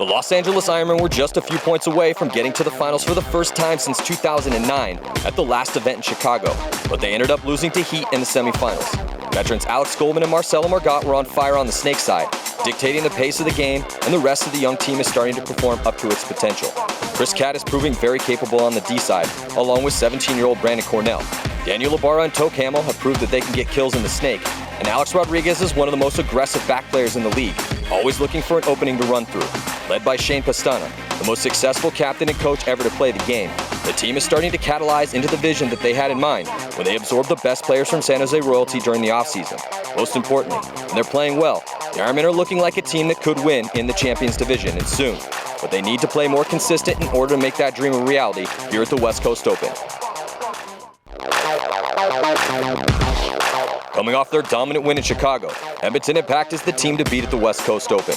The Los Angeles Ironmen were just a few points away from getting to the finals for the first time since 2009 at the last event in Chicago, but they ended up losing to Heat in the semifinals. Veterans Alex Goldman and Marcelo Margot were on fire on the Snake side, dictating the pace of the game, and the rest of the young team is starting to perform up to its potential. Chris Catt is proving very capable on the D side, along with 17-year-old Brandon Cornell. Daniel Ibarra and Toke Hamill have proved that they can get kills in the Snake, and Alex Rodriguez is one of the most aggressive back players in the league, always looking for an opening to run through. Led by Shane Pastana, the most successful captain and coach ever to play the game, the team is starting to catalyze into the vision that they had in mind when they absorbed the best players from San Jose Royalty during the offseason. Most importantly, when they're playing well, the Ironmen are looking like a team that could win in the Champions Division, and soon. But they need to play more consistent in order to make that dream a reality here at the West Coast Open. Coming off their dominant win in Chicago, Edmonton Impact is the team to beat at the West Coast Open.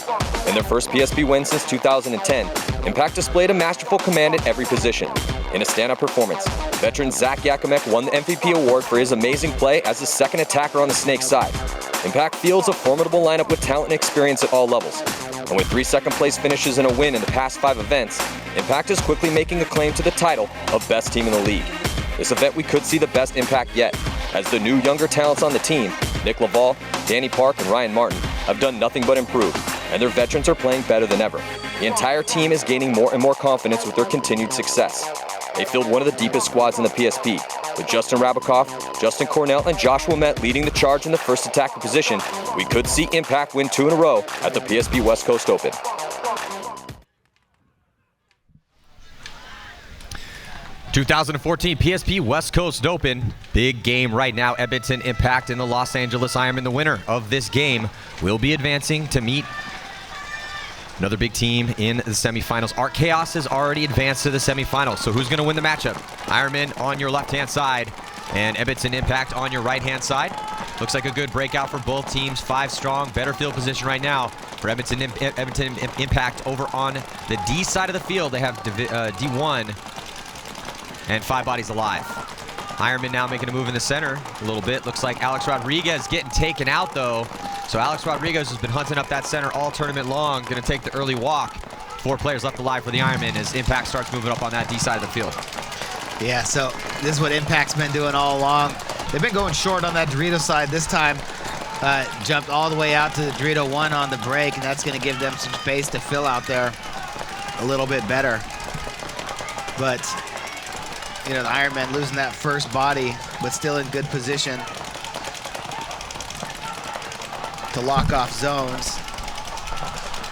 In their first PSP win since 2010, Impact displayed a masterful command at every position. In a stand-up performance, veteran Zach Yakimek won the MVP award for his amazing play as the second attacker on the Snake side. Impact fields a formidable lineup with talent and experience at all levels. And with 3 second-place finishes and a win in the past 5 events, Impact is quickly making a claim to the title of best team in the league. This event we could see the best Impact yet, as the new younger talents on the team, Nick Laval, Danny Park, and Ryan Martin, have done nothing but improve, and their veterans are playing better than ever. The entire team is gaining more and more confidence with their continued success. They field one of the deepest squads in the PSP, with Justin Rabakoff, Justin Cornell, and Joshua Met leading the charge in the first attacker position. We could see Impact win 2 in a row at the PSP West Coast Open. 2014 PSP West Coast Open. Big game right now. Edmonton Impact and the Los Angeles Ironmen. The winner of this game will be advancing to meet another big team in the semifinals. Art Chaos has already advanced to the semifinals. So who's going to win the matchup? Ironmen on your left-hand side and Edmonton Impact on your right-hand side. Looks like a good breakout for both teams. 5 strong, better field position right now for Edmonton Impact over on the D side of the field. They have D1 and 5 bodies alive. Ironman now making a move in the center a little bit. Looks like Alex Rodriguez getting taken out though. So Alex Rodriguez has been hunting up that center all tournament long. Gonna take the early walk. 4 players left alive for the Ironman as Impact starts moving up on that D side of the field. Yeah, so this is what Impact's been doing all along. They've been going short on that Dorito side. This time, jumped all the way out to the Dorito 1 on the break, and that's gonna give them some space to fill out there a little bit better. But you know, the Ironmen losing that first body, but still in good position to lock off zones.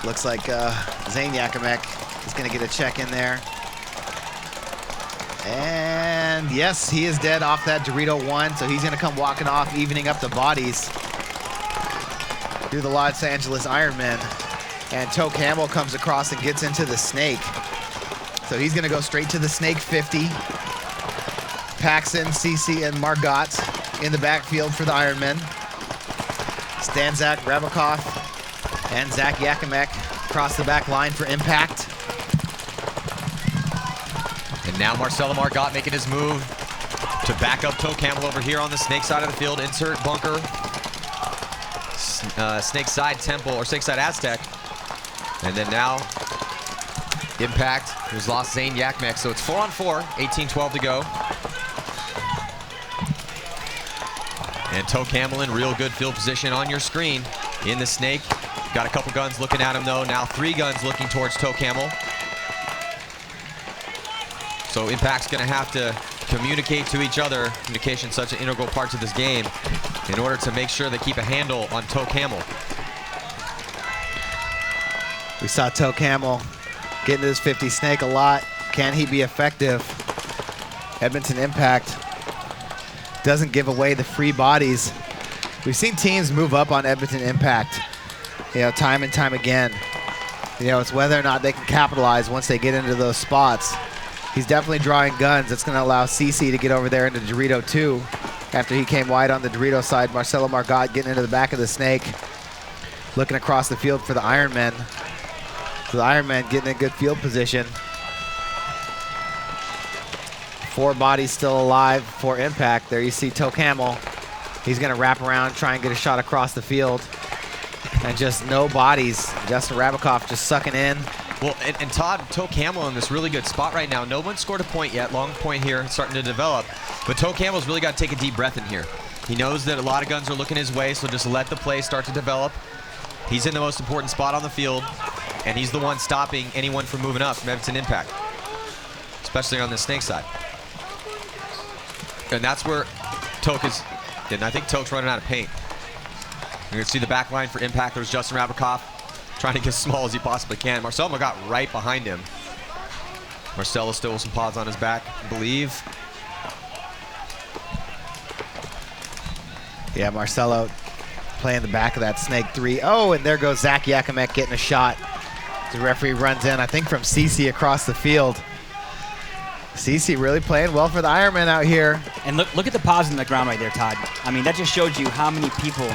Looks like Zane Yakimek is going to get a check in there. And yes, he is dead off that Dorito 1, so he's going to come walking off, evening up the bodies through the Los Angeles Ironmen. And Toke Hamill comes across and gets into the Snake. So he's going to go straight to the Snake 50. Paxson, CC, and Margot in the backfield for the Ironmen. Stanzak, Rabakoff, and Zach Yakimek across the back line for Impact. And now Marcelo Margot making his move to back up Toke Hamill over here on the Snake side of the field. Insert bunker. Snake side Temple, or Snake side Aztec. And then now Impact, who's lost Zane Yakimek. So it's 4-on-4, 18-12 to go. And Toke Hamill in real good field position on your screen in the Snake. Got a couple guns looking at him though. Now 3 guns looking towards Toke Hamill. So Impact's gonna have to communicate to each other. Communication such an integral part to this game in order to make sure they keep a handle on Toke Hamill. We saw Toke Hamill get into this 50 Snake a lot. Can he be effective? Edmonton Impact doesn't give away the free bodies. We've seen teams move up on Edmonton Impact, you know, time and time again. You know, it's whether or not they can capitalize once they get into those spots. He's definitely drawing guns. That's going to allow CC to get over there into Dorito 2 after he came wide on the Dorito side. Marcelo Margot getting into the back of the Snake, looking across the field for the Ironmen. So the Ironmen getting in good field position. 4 bodies still alive for Impact. There you see Toke Hamill. He's gonna wrap around, try and get a shot across the field. And just no bodies. Justin Rabakoff just sucking in. Well, and Todd, Toe Camel in this really good spot right now. No one scored a point yet. Long point here, starting to develop. But Toe Camel's really got to take a deep breath in here. He knows that a lot of guns are looking his way, so just let the play start to develop. He's in the most important spot on the field, and he's the one stopping anyone from moving up from Edmonton Impact, especially on the snake side. And that's where Toke is, and I think Toke's running out of paint. You're gonna see the back line for Impact. There's Justin Rabikoff trying to get as small as he possibly can. Marcelo got right behind him. Marcelo still with some paws on his back, I believe. Yeah, Marcelo playing the back of that snake 3. Oh, and there goes Zach Yakimek getting a shot. The referee runs in, I think from CC across the field. CC really playing well for the Ironmen out here. And look at the paws in the ground right there, Todd. I mean, that just shows you how many people,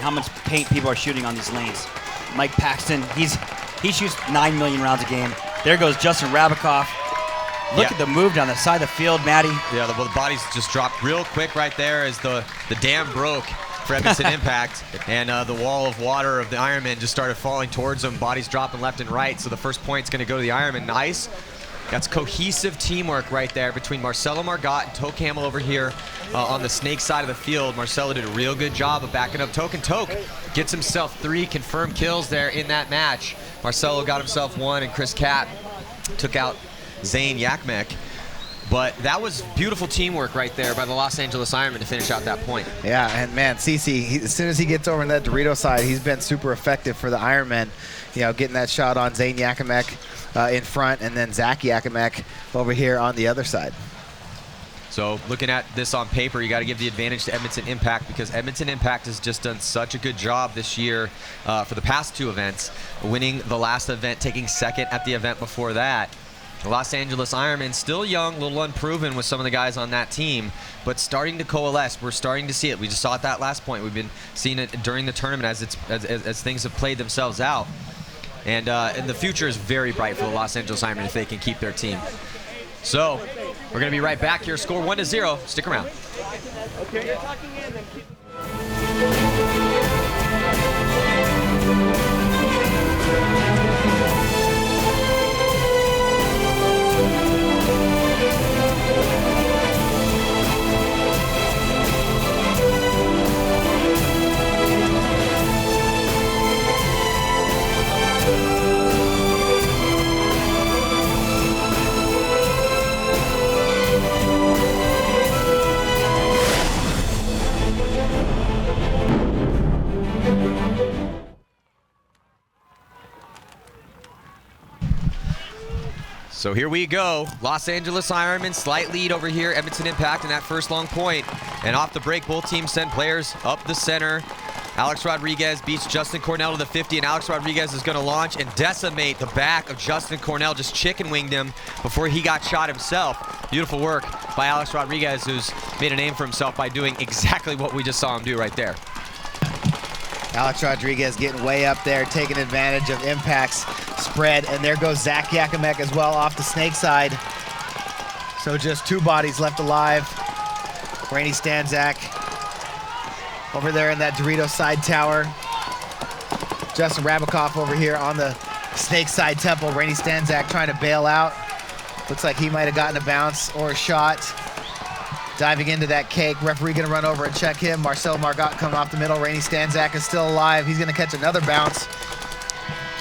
how much paint people are shooting on these lanes. Mike Paxton, he shoots 9 million rounds a game. There goes Justin Rabikoff. Look at the move down the side of the field, Matty. Yeah, the bodies just dropped real quick right there as the dam broke for Edmonton Impact. And the wall of water of the Ironmen just started falling towards them. Bodies dropping left and right. So the first point's going to go to the Ironmen. Nice. That's cohesive teamwork right there between Marcelo Margot and Toe Camel over here on the snake side of the field. Marcelo did a real good job of backing up Toke, and Toke gets himself 3 confirmed kills there in that match. Marcelo got himself 1, and Chris Cat took out Zane Yakmek. But that was beautiful teamwork right there by the Los Angeles Ironmen to finish out that point. Yeah, and man, CC, as soon as he gets over on that Dorito side, he's been super effective for the Ironmen. You know, getting that shot on Zane Yakimek in front, and then Zach Yakimek over here on the other side. So looking at this on paper, you got to give the advantage to Edmonton Impact, because Edmonton Impact has just done such a good job this year for the past 2 events, winning the last event, taking second at the event before that. The Los Angeles Ironmen, still young, a little unproven with some of the guys on that team, but starting to coalesce. We're starting to see it. We just saw it that last point. We've been seeing it during the tournament as things have played themselves out. And the future is very bright for the Los Angeles Ironmen if they can keep their team. So we're going to be right back here. Score 1-0. Stick around. Okay. So here we go. Los Angeles Ironmen, slight lead over here. Edmonton Impact in that first long point. And off the break, both teams send players up the center. Alex Rodriguez beats Justin Cornell to the 50, and Alex Rodriguez is going to launch and decimate the back of Justin Cornell. Just chicken winged him before he got shot himself. Beautiful work by Alex Rodriguez, who's made a name for himself by doing exactly what we just saw him do right there. Alex Rodriguez getting way up there, taking advantage of Impact's spread, and there goes Zach Yakimek as well off the snake side. So just 2 bodies left alive. Rainey Stanzak over there in that Dorito side tower. Justin Rabikoff over here on the snake side temple. Rainey Stanzak trying to bail out. Looks like he might have gotten a bounce or a shot. Diving into that cake. Referee gonna run over and check him. Marcel Margot coming off the middle. Rainey Stanzak is still alive. He's gonna catch another bounce.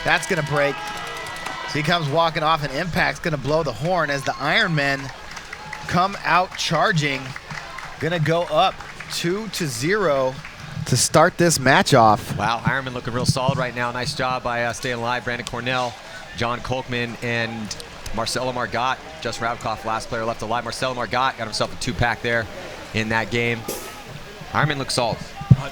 That's gonna break. So he comes walking off, and Impact's gonna blow the horn as the Ironmen come out charging. Gonna go up 2-0 to start this match off. Wow, Ironmen looking real solid right now. Nice job by staying alive. Brandon Cornell, John Kolkman, and Marcelo Margot. Justin Rabikoff, last player left alive. Marcelo Margot got himself a 2-pack there in that game. Ironmen look solid.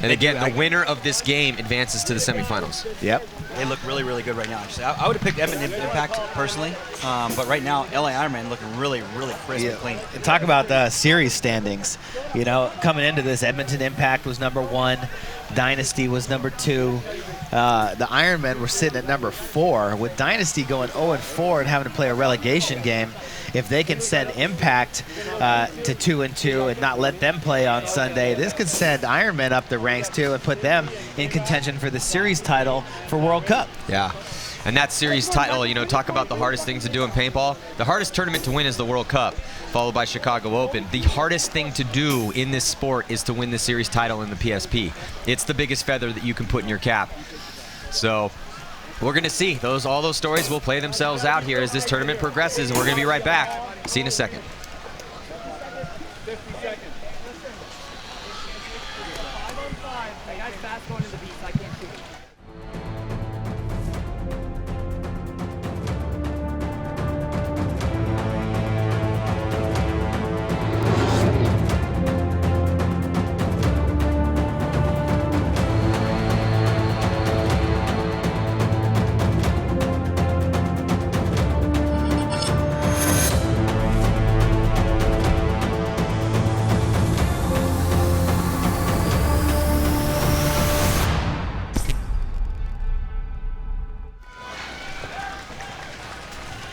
And again, the winner of this game advances to the semifinals. Yep. They look really, really good right now. Actually, I would have picked Edmonton Impact personally, but right now, LA Ironmen looking really, really crisp and clean. And talk about the series standings. You know, coming into this, Edmonton Impact was #1, Dynasty was #2. The Ironmen were sitting at #4, with Dynasty going 0-4 and having to play a relegation game. If they can send Impact to 2-2 and not let them play on Sunday, this could send Ironmen up the ranks too and put them in contention for the series title for World Cup. Yeah. And that series title, you know, talk about the hardest thing to do in paintball. The hardest tournament to win is the World Cup, followed by Chicago Open. The hardest thing to do in this sport is to win the series title in the PSP. It's the biggest feather that you can put in your cap. So we're going to see. All those stories will play themselves out here as this tournament progresses, and we're going to be right back. See you in a second. 50 seconds. 5 on 5. Hey guys, fast going to the beat, so I can't shoot it.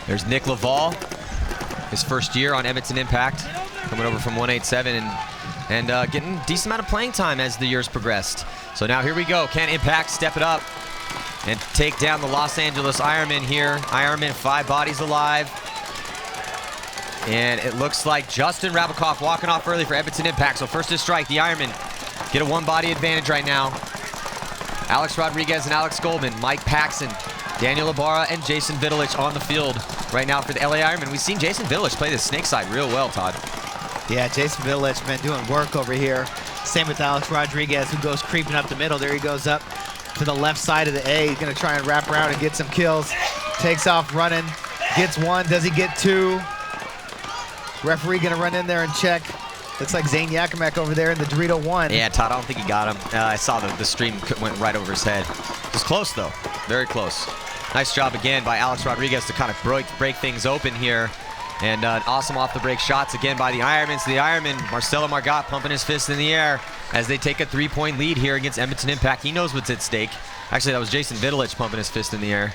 There's Nick Laval, his first year on Edmonton Impact, coming over from 187 and getting a decent amount of playing time as the years progressed. So now here we go. Can Impact step it up and take down the Los Angeles Ironmen here? Ironmen 5 bodies alive. And it looks like Justin Rabikoff walking off early for Edmonton Impact. So first to strike, the Ironmen get a 1-body advantage right now. Alex Rodriguez and Alex Goldman, Mike Paxson, Daniel Ibarra, and Jason Vidulich on the field right now for the LA Ironmen. We've seen Jason Vidulich play the snake side real well, Todd. Yeah, Jason Vidulich been doing work over here. Same with Alex Rodriguez, who goes creeping up the middle. There he goes up to the left side of the A. He's going to try and wrap around and get some kills. Takes off running, gets 1. Does he get 2? Referee going to run in there and check. Looks like Zane Yakimek over there in the Dorito 1. Yeah, Todd, I don't think he got him. I saw the stream went right over his head. It was close, though. Very close. Nice job again by Alex Rodriguez to kind of break things open here. And awesome off-the-break shots again by the Ironmen. So the Ironmen, Marcelo Margot pumping his fist in the air as they take a 3-point lead here against Edmonton Impact. He knows what's at stake. Actually, that was Jason Vidulich pumping his fist in the air.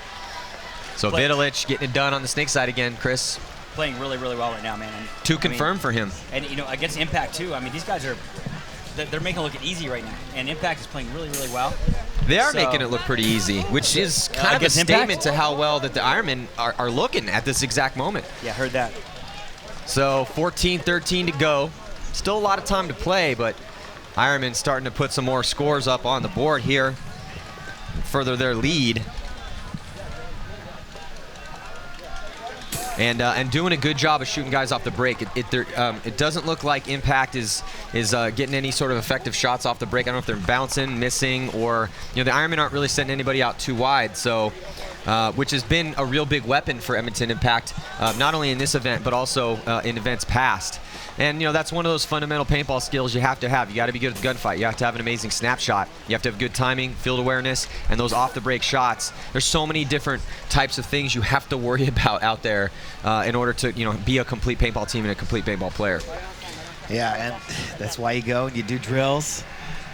So Vidulich getting it done on the snake side again, Chris. Playing really, really well right now, man. And, 2 confirmed for him. And, you know, against Impact, too. I mean, these guys they're making it look easy right now. And Impact is playing really, really well. They are making it look pretty easy, which is kind of a statement to how well that the Ironmen are looking at this exact moment. Yeah, heard that. So 14-13 to go. Still a lot of time to play, but Ironmen starting to put some more scores up on the board here, further their lead. And doing a good job of shooting guys off the break. It doesn't look like Impact is getting any sort of effective shots off the break. I don't know if they're bouncing, missing, or the Ironmen aren't really setting anybody out too wide. So, which has been a real big weapon for Edmonton Impact, not only in this event but also in events past. And that's one of those fundamental paintball skills you have to have. You got to be good at the gunfight. You have to have an amazing snapshot. You have to have good timing, field awareness, and those off-the-break shots. There's so many different types of things you have to worry about out there in order to be a complete paintball team and a complete paintball player. Yeah, and that's why you go and you do drills.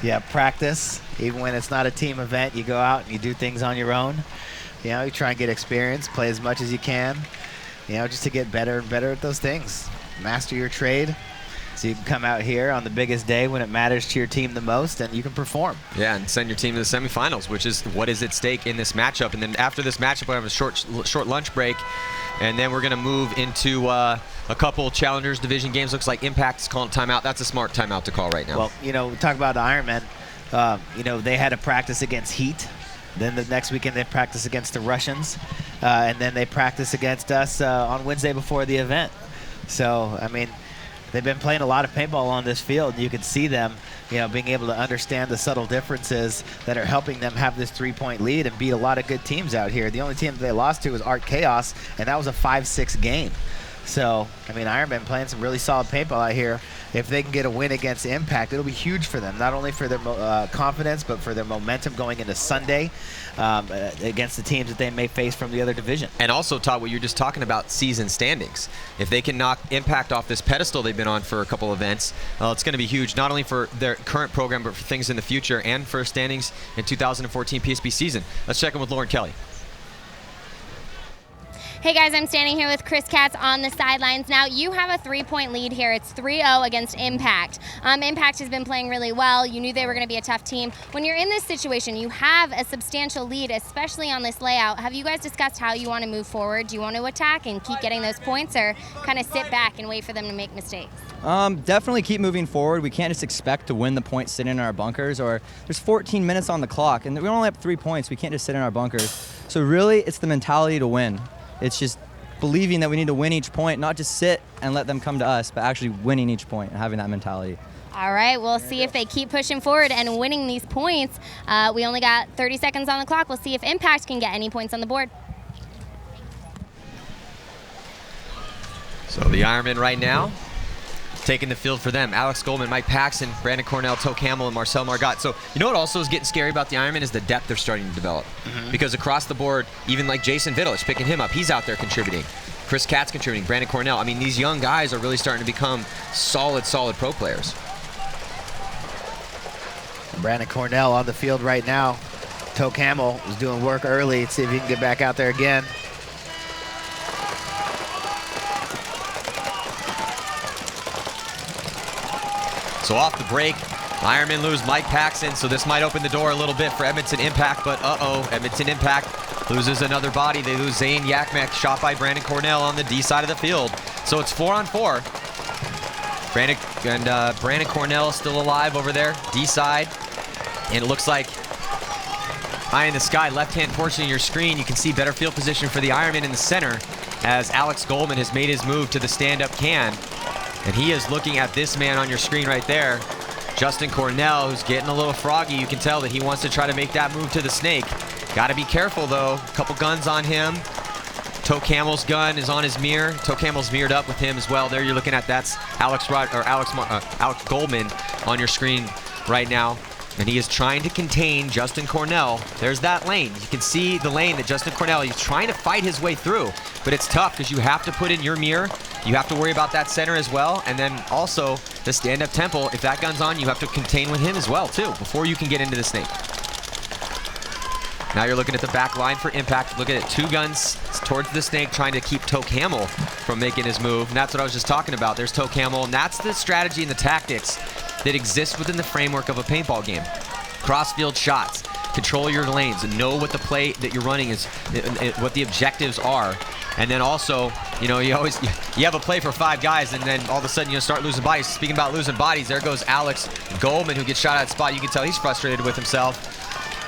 You have practice. Even when it's not a team event, you go out and you do things on your own. You try and get experience, play as much as you can, just to get better and better at those things. Master your trade so you can come out here on the biggest day when it matters to your team the most and you can perform. Yeah, and send your team to the semifinals, which is what is at stake in this matchup. And then after this matchup, we have a short lunch break, and then we're going to move into a couple Challengers Division games. Looks like Impact is calling timeout. That's a smart timeout to call right now. Well, we talk about the Ironmen. They had a practice against Heat. Then the next weekend they practice against the Russians, and then they practice against us on Wednesday before the event. So, I mean, they've been playing a lot of paintball on this field, and you can see them, being able to understand the subtle differences that are helping them have this 3-point lead and beat a lot of good teams out here. The only team that they lost to was Art Chaos, and that was a 5-6 game. So, I mean, Ironmen playing some really solid paintball out here. If they can get a win against Impact, it'll be huge for them, not only for their confidence, but for their momentum going into Sunday against the teams that they may face from the other division. And also, Todd, what you're just talking about, season standings. If they can knock Impact off this pedestal they've been on for a couple events, it's going to be huge, not only for their current program, but for things in the future and for standings in 2014 PSP season. Let's check in with Lauren Kelly. Hey guys, I'm standing here with Chris Katz on the sidelines. Now, you have a 3-point lead here. It's 3-0 against Impact. Impact has been playing really well. You knew they were going to be a tough team. When you're in this situation, you have a substantial lead, especially on this layout. Have you guys discussed how you want to move forward? Do you want to attack and keep getting those points, or kind of sit back and wait for them to make mistakes? Definitely keep moving forward. We can't just expect to win the points sitting in our bunkers, or there's 14 minutes on the clock, and we only have 3 points. We can't just sit in our bunkers. So really, it's the mentality to win. It's just believing that we need to win each point, not just sit and let them come to us, but actually winning each point and having that mentality. All right, we'll see if they keep pushing forward and winning these points. We only got 30 seconds on the clock. We'll see if Impact can get any points on the board. So the Ironmen right now taking the field for them. Alex Goldman, Mike Paxton, Brandon Cornell, Toke Hamill, and Marcel Margot. So you know what also is getting scary about the Ironmen is the depth they're starting to develop. Because across the board, even like Jason Vittles, picking him up, he's out there contributing. Chris Katz contributing, Brandon Cornell. I mean, these young guys are really starting to become solid pro players. Brandon Cornell on the field right now. Toke Hamill is doing work early. Let's see if he can get back out there again. So off the break, Ironmen lose Mike Paxton, so this might open the door a little bit for Edmonton Impact, but Edmonton Impact loses another body. They lose Zane Yakmek, shot by Brandon Cornell on the D side of the field. So it's 4-on-4. Brandon Cornell is still alive over there, D side. And it looks like high in the sky, left-hand portion of your screen, you can see better field position for the Ironmen in the center as Alex Goldman has made his move to the stand-up can. And he is looking at this man on your screen right there, Justin Cornell, who's getting a little froggy. You can tell that he wants to try to make that move to the snake. Got to be careful, though. A couple guns on him. Toke Hamill's gun is on his mirror. Toke Hamill's mirrored up with him as well. There you're looking at, that's Alex Goldman on your screen right now. And he is trying to contain Justin Cornell. There's that lane. You can see the lane that Justin Cornell, he's trying to fight his way through. But it's tough because you have to put in your mirror. You have to worry about that center as well. And then also the stand-up temple, if that gun's on, you have to contain with him as well, too, before you can get into the snake. Now you're looking at the back line for Impact. Looking at 2 guns towards the snake, trying to keep Toke Hamill from making his move. And that's what I was just talking about. There's Toke Hamill, and that's the strategy and the tactics that exist within the framework of a paintball game. Cross-field shots, control your lanes, and know what the play that you're running is, what the objectives are. And then also, you know, you have a play for 5 guys, and then all of a sudden you start losing bodies. Speaking about losing bodies, there goes Alex Goldman, who gets shot at spot. You can tell he's frustrated with himself.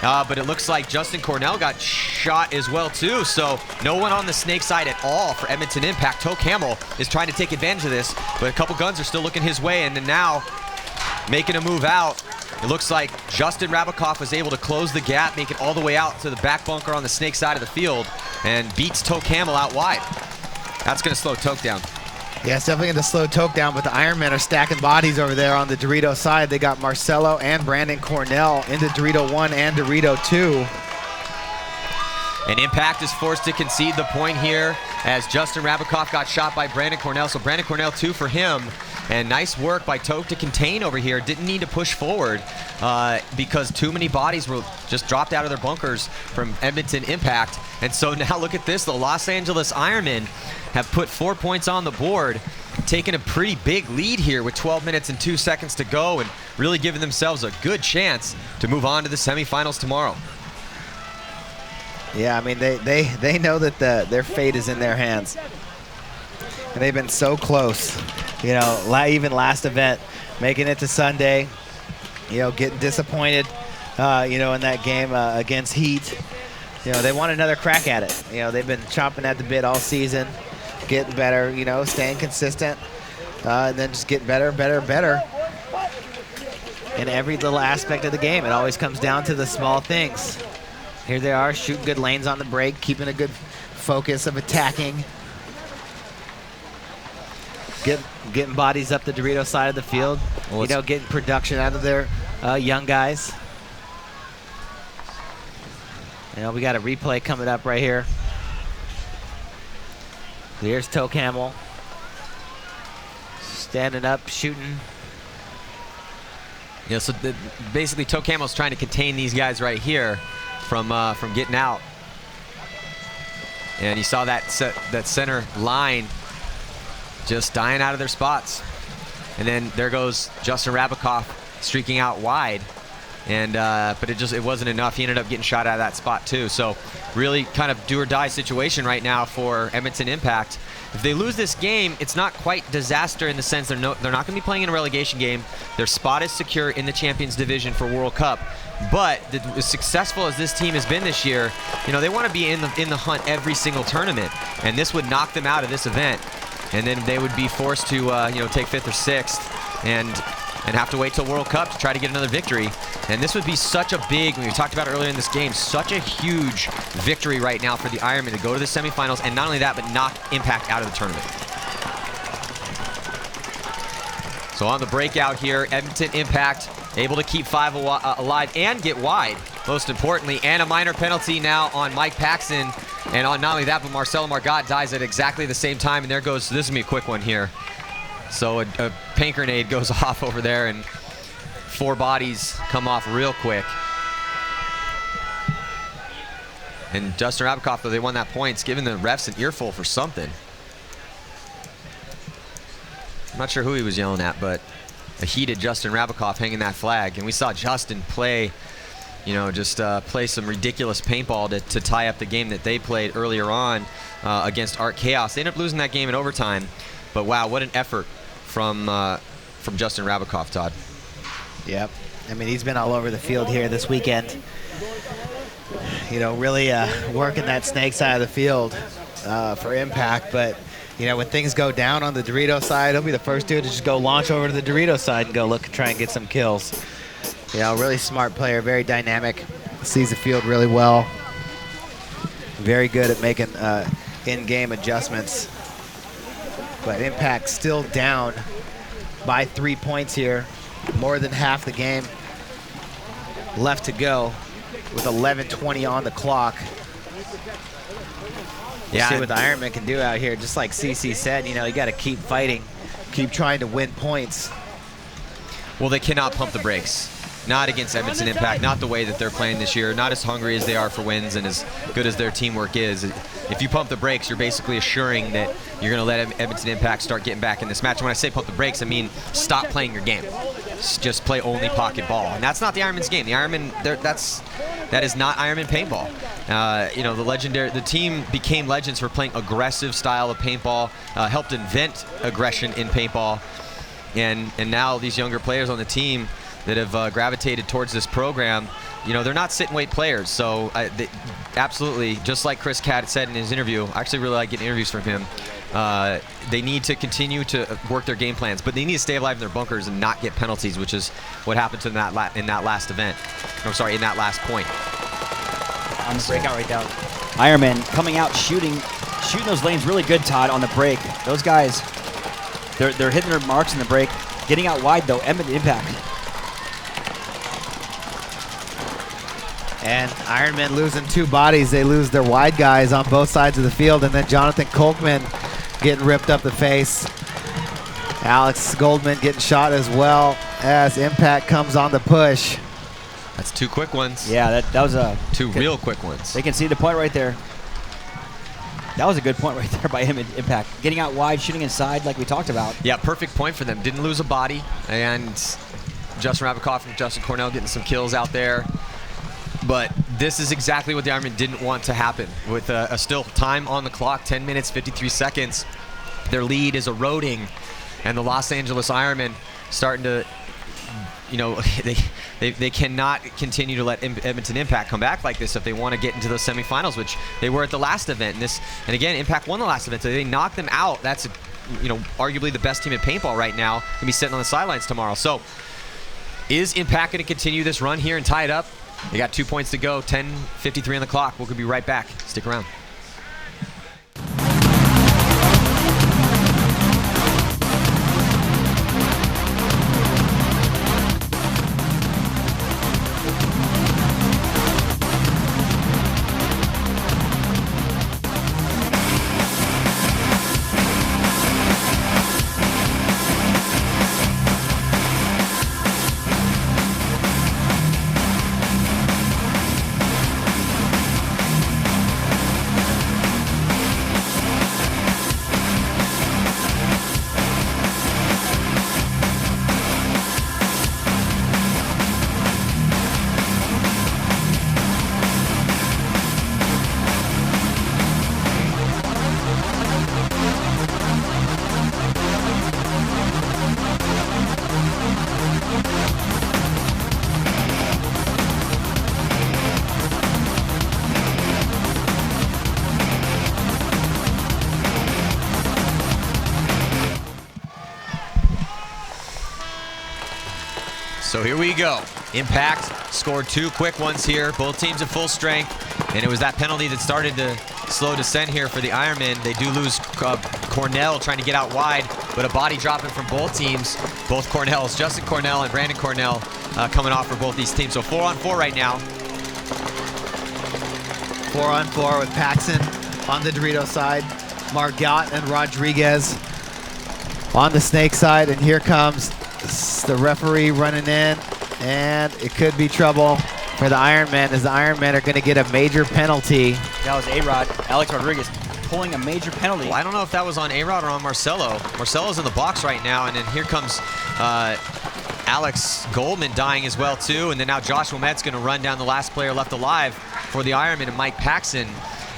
But it looks like Justin Cornell got shot as well, too. So no one on the snake side at all for Edmonton Impact. Toke Hamill is trying to take advantage of this, but a couple guns are still looking his way. And then now, making a move out, it looks like Justin Rabikoff was able to close the gap, make it all the way out to the back bunker on the snake side of the field, and beats Toke Hamill out wide. That's going to slow Toke down. Yeah, it's definitely going to slow Toke down, but the Ironmen are stacking bodies over there on the Dorito side. They got Marcelo and Brandon Cornell into Dorito 1 and Dorito 2. And Impact is forced to concede the point here as Justin Rabikoff got shot by Brandon Cornell. So Brandon Cornell 2 for him. And nice work by Toke to contain over here. Didn't need to push forward because too many bodies were just dropped out of their bunkers from Edmonton Impact. And so now look at this. The Los Angeles Ironmen have put 4 points on the board, taking a pretty big lead here with 12 minutes and 2 seconds to go, and really giving themselves a good chance to move on to the semifinals tomorrow. Yeah, I mean, they know that their fate is in their hands. And they've been so close. You know, even last event, making it to Sunday, you know, getting disappointed, you know, in that game against Heat. You know, they want another crack at it. You know, they've been chomping at the bit all season, getting better, you know, staying consistent, and then just getting better, better in every little aspect of the game. It always comes down to the small things. Here they are, shooting good lanes on the break, keeping a good focus of attacking. Getting bodies up the Dorito side of the field, well, you know, getting production out of their young guys. You know, we got a replay coming up right here. Here's Toke Hamill. Standing up, shooting. Yeah, so basically Toke Hamill's trying to contain these guys right here from getting out. And you saw that center line just dying out of their spots. And then there goes Justin Rabikoff streaking out wide. And but it wasn't enough. He ended up getting shot out of that spot too. So really kind of do or die situation right now for Edmonton Impact. If they lose this game, it's not quite disaster in the sense they're not going to be playing in a relegation game. Their spot is secure in the Champions Division for World Cup. But as successful as this team has been this year, they want to be in the hunt every single tournament, and this would knock them out of this event, and then they would be forced to take 5th or 6th and have to wait till World Cup to try to get another victory. And this would be such a big, we talked about earlier in this game, such a huge victory right now for the Ironmen to go to the semifinals, and not only that, but knock Impact out of the tournament. So on the breakout here, Edmonton Impact able to keep 5 alive and get wide, most importantly, and a minor penalty now on Mike Paxton. And on not only that, but Marcelo Margot dies at exactly the same time, and there goes, this is going to be a quick one here. So a paint grenade goes off over there, and 4 bodies come off real quick. And Justin Rabikoff, though they won that point, it's giving the refs an earful for something. I'm not sure who he was yelling at, but a heated Justin Rabikoff hanging that flag. And we saw Justin play, play some ridiculous paintball to tie up the game that they played earlier on against Art Chaos. They ended up losing that game in overtime. But wow, what an effort from Justin Rabikoff, Todd. Yep. I mean, he's been all over the field here this weekend. Really working that snake side of the field for Impact. But, when things go down on the Dorito side, he'll be the first dude to just go launch over to the Dorito side and go look and try and get some kills. Really smart player, very dynamic, sees the field really well. Very good at making in-game adjustments. But Impact still down by 3 points here. More than half the game left to go with 11:20 on the clock. Yeah, see what the Ironmen can do out here. Just like CC said, you got to keep fighting, keep trying to win points. Well, they cannot pump the brakes. Not against Edmonton Impact, not the way that they're playing this year, not as hungry as they are for wins and as good as their teamwork is. If you pump the brakes, you're basically assuring that you're going to let Edmonton Impact start getting back in this match. And when I say pump the brakes, I mean stop playing your game. Just play only pocket ball. And that's not the Ironmen's game. The Ironmen, that is not Ironman paintball. The team became legends for playing aggressive style of paintball, helped invent aggression in paintball. And now these younger players on the team that have gravitated towards this program, they're not sit-and-wait players. So absolutely, just like Chris Catt said in his interview, I actually really like getting interviews from him. They need to continue to work their game plans, but they need to stay alive in their bunkers and not get penalties, which is what happened to them in that last event. I'm sorry, in that last point. On the breakout right now, Ironmen coming out shooting those lanes really good, Todd, on the break. Those guys, they're hitting their marks in the break. Getting out wide though, Edmonton Impact. And Ironmen losing 2 bodies. They lose their wide guys on both sides of the field, and then Jonathan Kolkman getting ripped up the face. Alex Goldman getting shot as well as Impact comes on the push. That's 2 quick ones. Yeah, that was a 2 real quick ones. They can see the point right there. That was a good point right there by him in Impact. Getting out wide, shooting inside like we talked about. Yeah, perfect point for them. Didn't lose a body. And Justin Rabikoff and Justin Cornell getting some kills out there. But this is exactly what the Ironmen didn't want to happen. With a still time on the clock, 10 minutes, 53 seconds. Their lead is eroding. And the Los Angeles Ironmen starting to, they cannot continue to let Edmonton Impact come back like this if they want to get into those semifinals, which they were at the last event. And again, Impact won the last event, so they knocked them out. That's, arguably the best team in paintball right now. Going to be sitting on the sidelines tomorrow. So is Impact going to continue this run here and tie it up? They got 2 points to go, 10:53 on the clock. We'll be right back. Stick around. So here we go. Impact scored 2 quick ones here. Both teams at full strength. And it was that penalty that started the slow descent here for the Ironmen. They do lose Cornell trying to get out wide, but a body dropping from both teams. Both Cornells, Justin Cornell and Brandon Cornell coming off for both these teams. So 4-on-4 right now. 4-on-4 with Paxton on the Dorito side. Margot and Rodriguez on the Snake side. And here comes the referee running in. And it could be trouble for the Ironmen, as the Ironmen are going to get a major penalty. That was A-Rod, Alex Rodriguez, pulling a major penalty. Well, I don't know if that was on A-Rod or on Marcelo. Marcelo's in the box right now, and then here comes Alex Goldman dying as well, too. And then now Josh Wilmette's going to run down the last player left alive for the Ironmen, and Mike Paxton.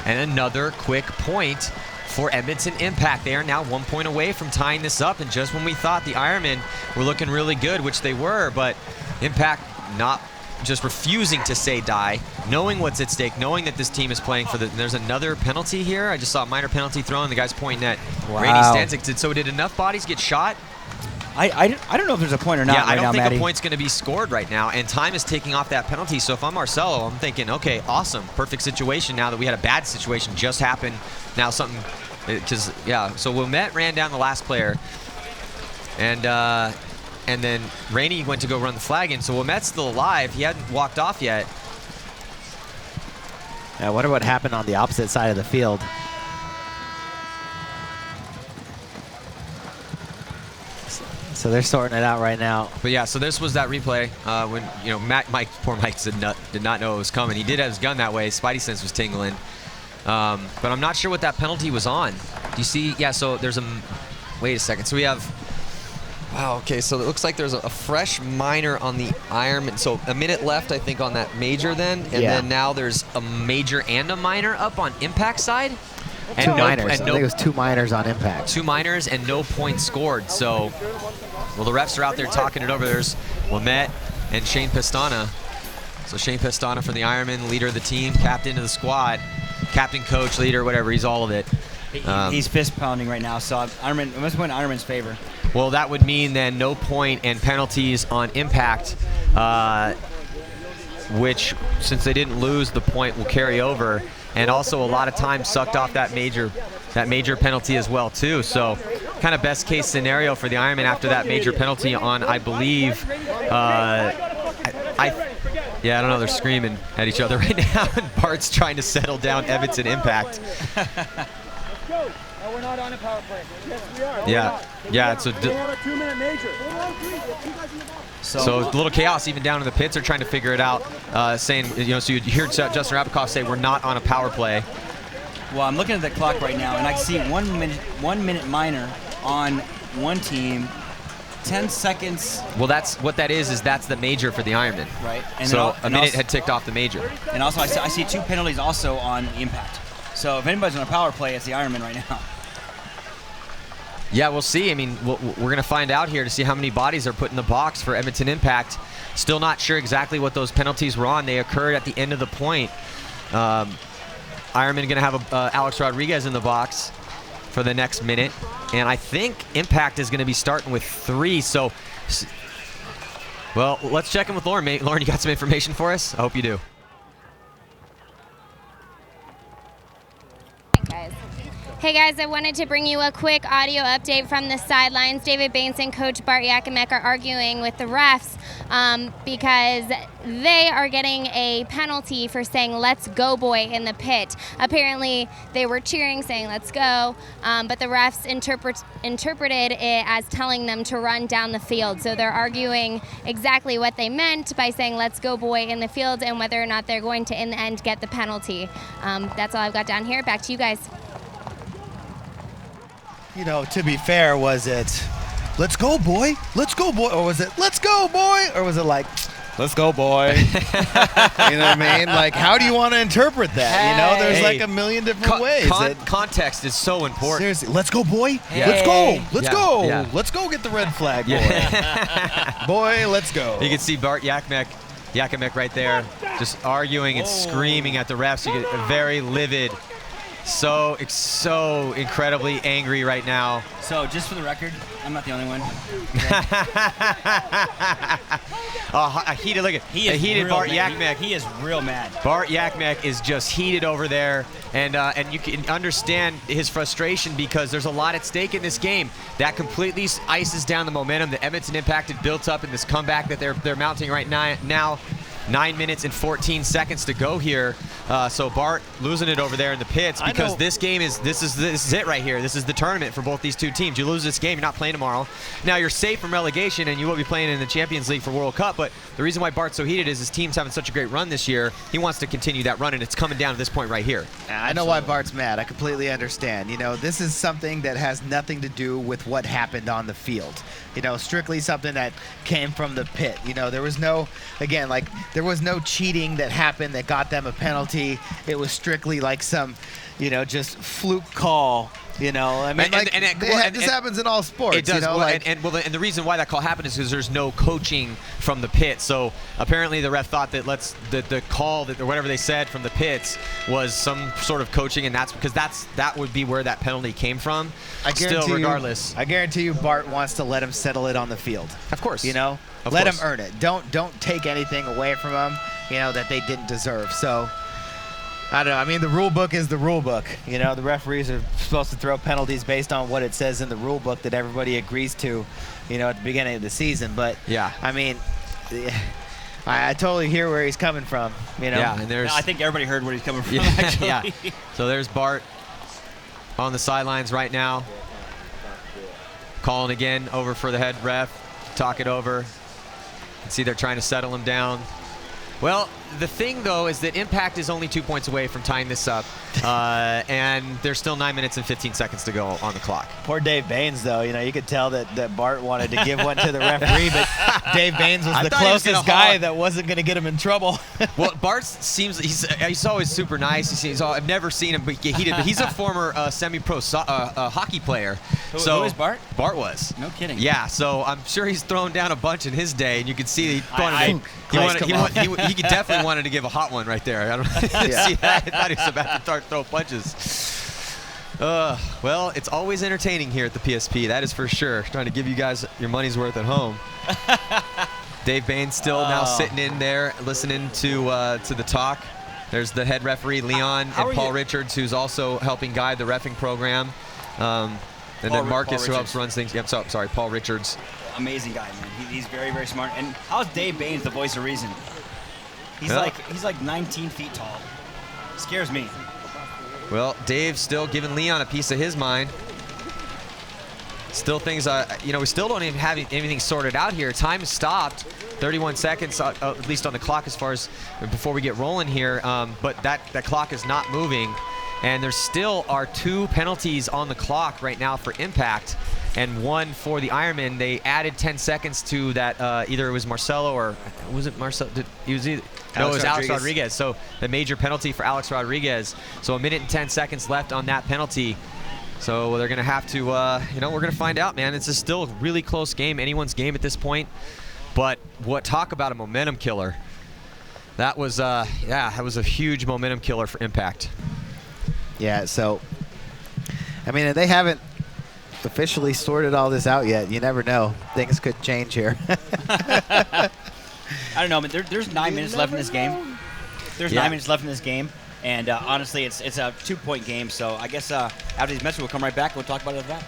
And another quick point for Edmonton Impact. They are now 1 point away from tying this up, and just when we thought the Ironmen were looking really good, which they were, but Impact not just refusing to say die, knowing what's at stake, knowing that this team is playing for the... There's another penalty here. I just saw a minor penalty thrown. The guy's pointing at Randy Stanzik. So did enough bodies get shot? I don't know if there's a point or not. Yeah, I right don't now, think Maddie. a point's going to be scored right now, and time is taking off that penalty. So if I'm Marcelo, I'm thinking, okay, awesome, perfect situation now that we had a bad situation just happen. Now something, because, yeah, so Wilmette ran down the last player, and then Rainey went to go run the flag in. So Wilmette's still alive. He hadn't walked off yet. I wonder what happened on the opposite side of the field. So they're sorting it out right now. But yeah, so this was that replay when, you know, poor Mike did not know it was coming. He did have his gun that way. Spidey sense was tingling. But I'm not sure what that penalty was on. Do you see? Yeah, so there's a... Wait a second. So we have... Wow, okay, so it looks like there's a fresh minor on the Ironman. So a minute left, I think, on that major then. And then now there's a major and a minor up on Impact side. And two minors. I think it was 2 minors on Impact. 2 minors and no points scored. So, well, the refs are out there talking it over. There's Wilmette and Shane Pestana. So Shane Pestana for the Ironman, leader of the team, captain of the squad, captain, coach, leader, whatever. He's all of it. He's fist pounding right now, so Ironman, it must win Ironman's favor. Well, that would mean then no point and penalties on Impact, which, since they didn't lose, the point will carry over. And also a lot of time sucked off that major penalty as well, too. So kind of best case scenario for the Ironman after that major penalty on, I believe, yeah, I don't know, they're screaming at each other right now, and Bart's trying to settle down Edmonton Impact. Go. No, we're not on a power play. Yes, we are. Yeah, it's a... We have a 2-minute major. So a little chaos even down in the pits. They're trying to figure it out, saying, you know, so you hear Justin Rabikoff say we're not on a power play. Well, I'm looking at the clock right now, and I see 1 minute minor on one team, 10 seconds. Well, that's what that is that's the major for the Ironman. Right. And so a minute had ticked off the major. And also I see 2 penalties also on Impact. So if anybody's on a power play, it's the Ironman right now. Yeah, we'll see. I mean, we're going to find out here to see how many bodies are put in the box for Edmonton Impact. Still not sure exactly what those penalties were on. They occurred at the end of the point. Ironman going to have Alex Rodriguez in the box for the next minute. And I think Impact is going to be starting with 3. So, well, let's check in with Lauren. Lauren, you got some information for us? I hope you do. Hey guys, I wanted to bring you a quick audio update from the sidelines. David Baines and Coach Bart Yakimek are arguing with the refs because they are getting a penalty for saying "Let's go, boy" in the pit. Apparently, they were cheering, saying "Let's go," but the refs interpreted it as telling them to run down the field. So they're arguing exactly what they meant by saying "Let's go, boy" in the field, and whether or not they're going to, in the end, get the penalty. That's all I've got down here. Back to you guys. You know, to be fair, was it, "Let's go, boy, let's go, boy," or was it, "Let's go, boy," or was it like, "Let's go, boy"? You know what I mean? Like, how do you want to interpret that? You know, there's like a million different ways. Context is so important. Seriously, "Let's go, boy, Yeah. let's go, let's Yeah. go, Yeah. let's go get the red flag, boy, boy, let's go." You can see Bart Yakimek right there, just arguing and screaming at the refs. You get a very livid so incredibly angry right now. So, just for the record, I'm not the only one. A heated, look at He is a heated real Bart mad. Yakmek. He is real mad. Bart Yakmek is just heated over there, and you can understand his frustration because there's a lot at stake in this game. That completely ices down the momentum that Edmonton Impact had built up in this comeback that they're mounting right now. 9 minutes and 14 seconds to go here. So Bart losing it over there in the pits because this game this is it right here. This is the tournament for both these two teams. You lose this game, you're not playing tomorrow. Now you're safe from relegation and you will be playing in the Champions League for World Cup, but the reason why Bart's so heated is his team's having such a great run this year. He wants to continue that run, and it's coming down to this point right here. I know why Bart's mad. I completely understand. You know, this is something that has nothing to do with what happened on the field. You know, strictly something that came from the pit. You know, there was no cheating that happened that got them a penalty. It was strictly like some, just fluke call. You know, I mean, this happens in all sports. It does. You know, and the reason why that call happened is because there's no coaching from the pit. So apparently the ref thought that the call or whatever they said from the pits was some sort of coaching, and that's because that would be where that penalty came from. Regardless, I guarantee you, Bart wants to let him settle it on the field. Of course. You know, let him earn it. Don't take anything away from him. That they didn't deserve. So. I don't know. I mean, the rule book is the rule book. You know, the referees are supposed to throw penalties based on what it says in the rule book that everybody agrees to, at the beginning of the season. But, yeah, I mean, I totally hear where he's coming from, Yeah, and I think everybody heard where he's coming from, actually. Yeah. So there's Bart on the sidelines right now, calling again over for the head ref, talk it over. You can see they're trying to settle him down. Well, the thing, though, is that Impact is only 2 points away from tying this up, and there's still 9 minutes and 15 seconds to go on the clock. Poor Dave Baines, though. You could tell that Bart wanted to give one to the referee, but Dave Baines was the closest guy that wasn't going to get him in trouble. Well, Bart seems he's always super nice. I've never seen him heated, but he's a former semi-pro hockey player. Who is Bart? Bart was. No kidding. Yeah, so I'm sure he's thrown down a bunch in his day, and you can see he definitely wanted to give a hot one right there. I don't see that. I thought he was about to throw punches. Well, it's always entertaining here at the PSP. That is for sure. Trying to give you guys your money's worth at home. Dave Baines still now sitting in there listening to the talk. There's the head referee, Leon, and Paul Richards, who's also helping guide the reffing program. And then Marcus, who helps runs things. Yep, sorry, Paul Richards. Amazing guy, man. He's very, very smart. And how's Dave Baines the voice of reason? He's like 19 feet tall. Scares me. Well, Dave's still giving Leon a piece of his mind. Still things, we still don't even have anything sorted out here. Time stopped, 31 seconds at least on the clock as far as before we get rolling here. But that clock is not moving, and there still are 2 penalties on the clock right now for Impact, and 1 for the Ironmen. They added 10 seconds to that. Either it was Marcelo or was it Marcelo? It was Alex Rodriguez. So the major penalty for Alex Rodriguez. So 1 minute and 10 seconds left on that penalty. So they're going to have to, we're going to find out, man. It's still a really close game, anyone's game at this point. But talk about a momentum killer. That was, that was a huge momentum killer for Impact. Yeah, so, I mean, they haven't officially sorted all this out yet. You never know. Things could change here. I don't know, but there's 9 minutes left in this game. There's 9 minutes left in this game, and honestly, it's a 2-point game. So I guess after these messages, we'll come right back and we'll talk about it after that.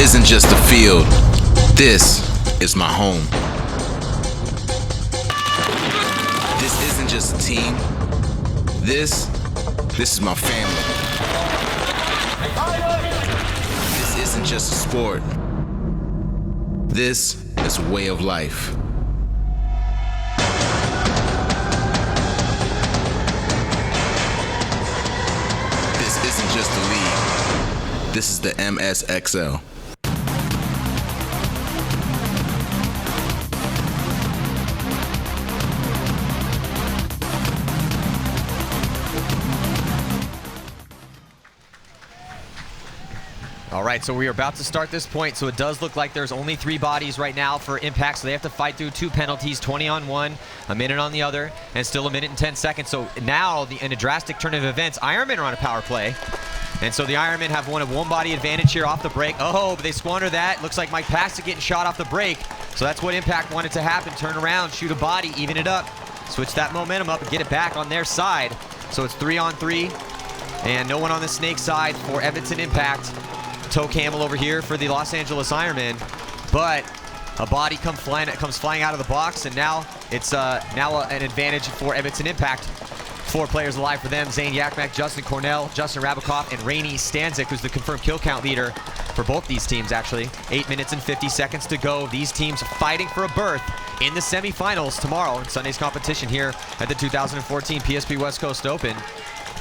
isn't just a field. This is my home. This isn't just a team. This is my family. This isn't just a sport. This is a way of life. This isn't just a league. This is the MSXL. All right, so we are about to start this point, so it does look like there's only 3 bodies right now for Impact, so they have to fight through 2 penalties, 20 on one, a minute on the other, and still a minute and 10 seconds. So now, in a drastic turn of events, Ironmen are on a power play, and so the Ironmen have one body advantage here off the break. Oh, but they squander that. Looks like Mike Paxton getting shot off the break, so that's what Impact wanted to happen. Turn around, shoot a body, even it up, switch that momentum up, and get it back on their side. So it's 3 on 3, and no one on the Snake side for Edmonton Impact. Toe Camel over here for the Los Angeles Ironmen, but a body comes flying out of the box, and now it's now an advantage for Edmonton Impact. 4 players alive for them: Zane Yakmak, Justin Cornell, Justin Rabakoff, and Rainey Stanzik, who's the confirmed kill count leader for both these teams, actually. 8 minutes and 50 seconds to go. These teams fighting for a berth in the semifinals tomorrow in Sunday's competition here at the 2014 PSP West Coast Open.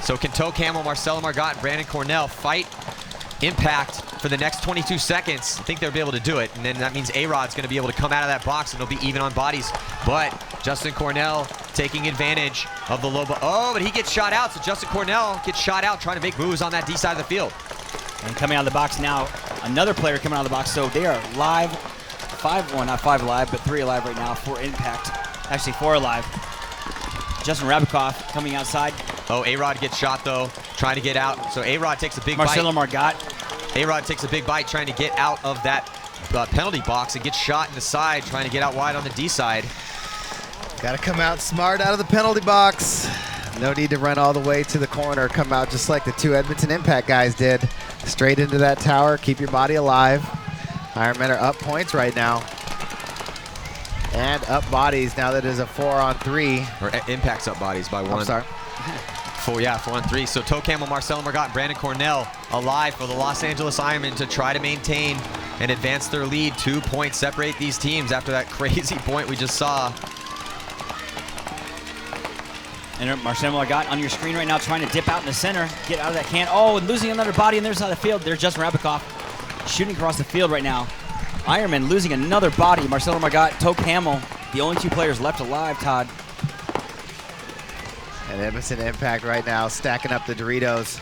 So can Toe Camel, Marcelo Margot, and Brandon Cornell fight Impact for the next 22 seconds? I think they'll be able to do it, and then that means A-Rod's going to be able to come out of that box, and they'll be even on bodies. But Justin Cornell taking advantage of the low. Oh, but he gets shot out, so Justin Cornell gets shot out trying to make moves on that D side of the field. And coming out of the box now, another player coming out of the box, so they are live. 5, well, not 5 alive, but 3 alive right now for Impact. Actually, 4 alive. Justin Rabakoff coming outside. Oh, A-Rod gets shot, though, trying to get out. So A-Rod takes a big Marcelo bite. Margot. A-Rod takes a big bite trying to get out of that penalty box and gets shot in the side, trying to get out wide on the D side. Got to come out smart out of the penalty box. No need to run all the way to the corner. Come out just like the 2 Edmonton Impact guys did. Straight into that tower. Keep your body alive. Ironmen are up points right now. And up bodies now that it is a 4 on 3. Or Impact's up bodies by 1. I'm sorry. 4 on 3. So Toe Camel, Marcelo Margot, and Brandon Cornell alive for the Los Angeles Ironmen to try to maintain and advance their lead. 2 points separate these teams after that crazy point we just saw. And Marcelo Margot on your screen right now trying to dip out in the center, get out of that can. Oh, and losing another body on their side of the field. There's Justin Rabakoff shooting across the field right now. Ironman losing another body. Marcelo Margot, Toe Camel, the only 2 players left alive, Todd. And Edmonton Impact right now stacking up the Doritos.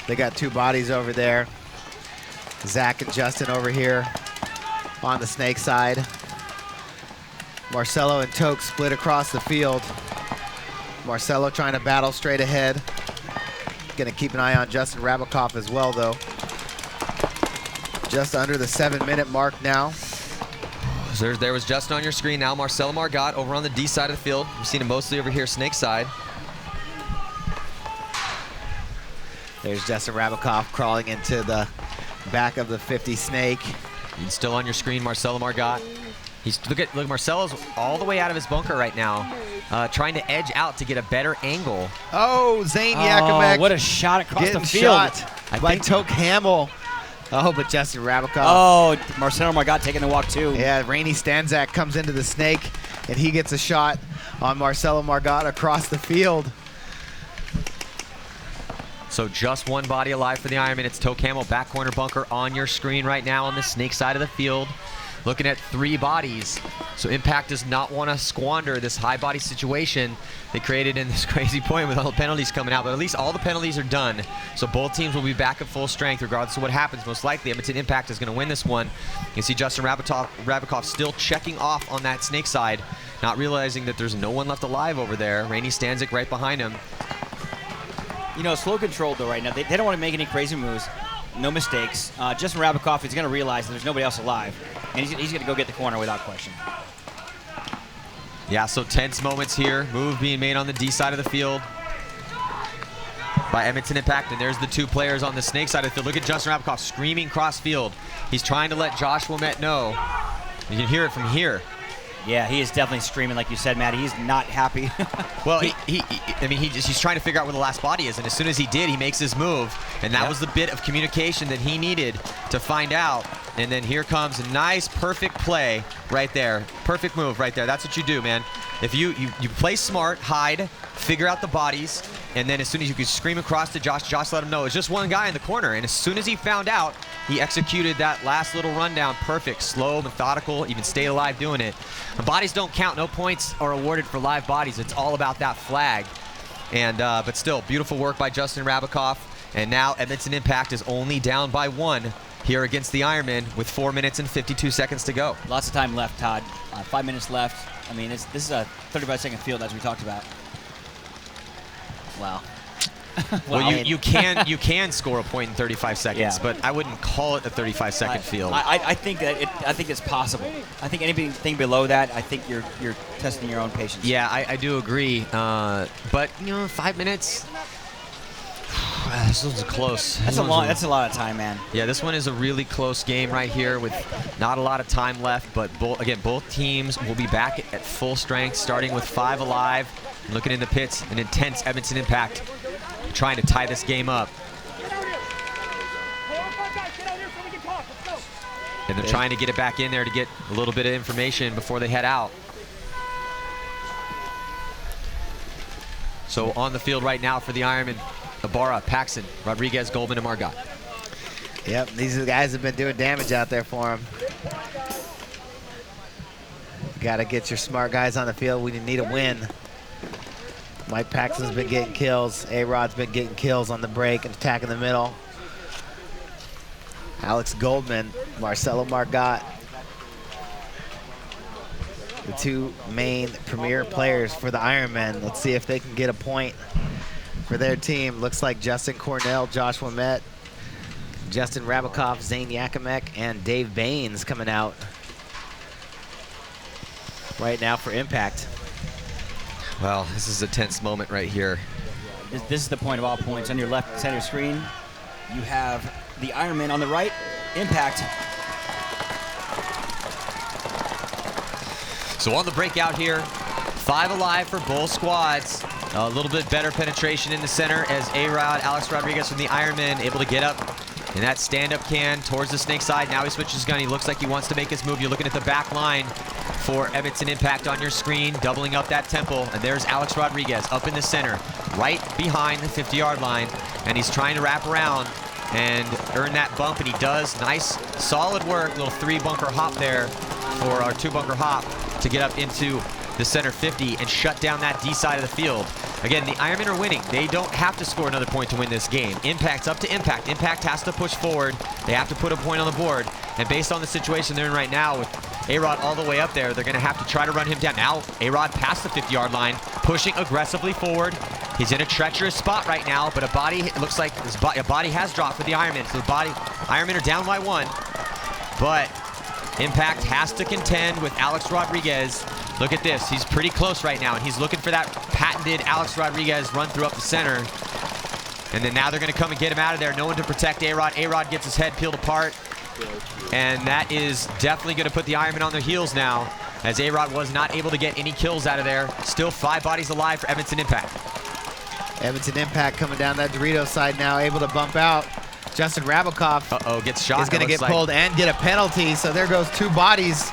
They got 2 bodies over there. Zach and Justin over here on the Snake side. Marcelo and Toke split across the field. Marcelo trying to battle straight ahead. Gonna keep an eye on Justin Rabakoff as well, though. Just under the 7-minute mark now. So there was Justin on your screen. Now Marcelo Margot over on the D side of the field. We've seen him mostly over here, Snake side. There's Justin Rabakoff crawling into the back of the 50 Snake. He's still on your screen, Marcelo Margot. Look, Marcelo's all the way out of his bunker right now, trying to edge out to get a better angle. Oh, Zane Yakomek. What a shot across the field. Shot by Toke Hamill. Oh, but Justin Rabakoff. Oh, Marcelo Margot taking the walk too. Yeah, Rainey Stanzak comes into the Snake, and he gets a shot on Marcelo Margot across the field. So just 1 body alive for the Ironman. It's Toe Camel, back corner bunker on your screen right now on the Snake side of the field. Looking at 3 bodies. So Impact does not want to squander this high body situation they created in this crazy point with all the penalties coming out, but at least all the penalties are done. So both teams will be back at full strength regardless of what happens. Most likely Edmonton Impact is going to win this one. You can see Justin Rabakoff still checking off on that Snake side, not realizing that there's no one left alive over there. Rainey Stanzik right behind him. You know, slow controlled though right now. They don't want to make any crazy moves. No mistakes. Justin Rabakoff is going to realize that there's nobody else alive, and he's going to go get the corner without question. Yeah, so tense moments here. Move being made on the D side of the field. by Edmonton Impact, and there's the two players on the snake side of the field. Look at Justin Rabakoff screaming cross field. He's trying to let Josh Wilmette know. You can hear it from here. Yeah, he is definitely screaming, like you said, Maddie. He's not happy. Well, he's trying to figure out where the last body is, and as soon as he did, he makes his move, and that was the bit of communication that he needed to find out. And then here comes a nice, perfect play right there. Perfect move right there. That's what you do, man. If you play smart, hide, figure out the bodies, and then as soon as you can scream across to Josh let him know. It's just one guy in the corner, and as soon as he found out, he executed that last little rundown perfect, slow, methodical, even stayed alive doing it. The bodies don't count. No points are awarded for live bodies. It's all about that flag. And but still, beautiful work by Justin Rabakoff. And now Edmonton Impact is only down by 1 here against the Ironmen with 4 minutes and 52 seconds to go. Lots of time left, Todd. 5 minutes left. I mean, this is a 35-second field, as we talked about. Wow. Well, you can score a point in 35 seconds, Yeah. but I wouldn't call it a 35-second field. I think it's possible. I think anything below that, I think you're testing your own patience. Yeah, I do agree. But 5 minutes. This one's close. That's a lot of time, man. Yeah, this one is a really close game right here with not a lot of time left. But both teams will be back at full strength, starting with 5 alive. Looking in the pits, an intense Edmonton Impact trying to tie this game up. And they're trying to get it back in there to get a little bit of information before they head out. So on the field right now for the Ironmen, Ibarra, Paxton, Rodriguez, Goldman, and Margot. Yep, these guys have been doing damage out there for him. Got to get your smart guys on the field. We need a win. Mike Paxton's been getting kills. A-Rod's been getting kills on the break and attacking the middle. Alex Goldman, Marcelo Margot. The two main premier players for the Ironmen. Let's see if they can get a point for their team. Looks like Justin Cornell, Josh Wilmette, Justin Rabakoff, Zane Yakimek, and Dave Baines coming out right now for Impact. Well, this is a tense moment right here. This is the point of all points. On your left center screen, you have the Ironmen. On the right, Impact. So on the breakout here, 5 alive for both squads. A little bit better penetration in the center as A-Rod, Alex Rodriguez from the Ironmen able to get up in that stand-up can towards the snake side. Now he switches gun. He looks like he wants to make his move. You're looking at the back line for Edmonton Impact on your screen, doubling up that tempo. And there's Alex Rodriguez up in the center, right behind the 50-yard line. And he's trying to wrap around and earn that bump, and he does. Nice, solid work. Little 3-bunker hop there, or our 2-bunker hop to get up into the center 50 and shut down that D side of the field. Again, the Ironmen are winning. They don't have to score another point to win this game. Impact's up to Impact. Impact has to push forward. They have to put a point on the board. And based on the situation they're in right now with A-Rod all the way up there, they're going to have to try to run him down. Now, A-Rod past the 50-yard line, pushing aggressively forward. He's in a treacherous spot right now, but it looks like a body has dropped for the Ironmen. So Ironmen are down by 1. But Impact has to contend with Alex Rodriguez. Look at this. He's pretty close right now, and he's looking for that patented Alex Rodriguez run through up the center. And then now they're going to come and get him out of there. No one to protect A-Rod. A-Rod gets his head peeled apart. And that is definitely going to put the Ironmen on their heels now, as A-Rod was not able to get any kills out of there. Still 5 bodies alive for Edmonton Impact. Edmonton Impact coming down that Dorito side now, able to bump out. Justin Rabakoff gets shot. Is going to get pulled and get a penalty, so there goes 2 bodies.